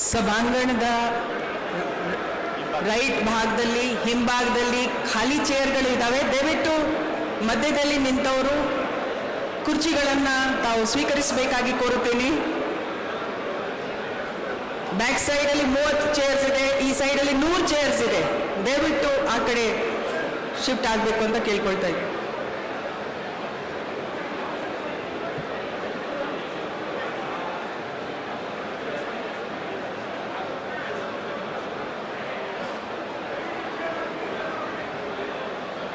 ಸಭಾಂಗಣದ ರೈಟ್ ಭಾಗದಲ್ಲಿ ಹಿಂಭಾಗದಲ್ಲಿ ಖಾಲಿ ಚೇರ್ಗಳು ಇದ್ದಾವೆ. ದಯವಿಟ್ಟು ಮಧ್ಯದಲ್ಲಿ ನಿಂತವರು ಕುರ್ಚಿಗಳನ್ನು ತಾವು ಸ್ವೀಕರಿಸಬೇಕಾಗಿ ಕೋರುತ್ತೇನೆ. ಬ್ಯಾಕ್ ಸೈಡಲ್ಲಿ 30 ಚೇರ್ಸ್ ಇದೆ, ಈ ಸೈಡಲ್ಲಿ 100 ಚೇರ್ಸ್ ಇದೆ. ದಯವಿಟ್ಟು ಆ ಕಡೆ ಶಿಫ್ಟ್ ಆಗಬೇಕು ಅಂತ ಕೇಳ್ಕೊಳ್ತಾ ಇದ್ದೀನಿ.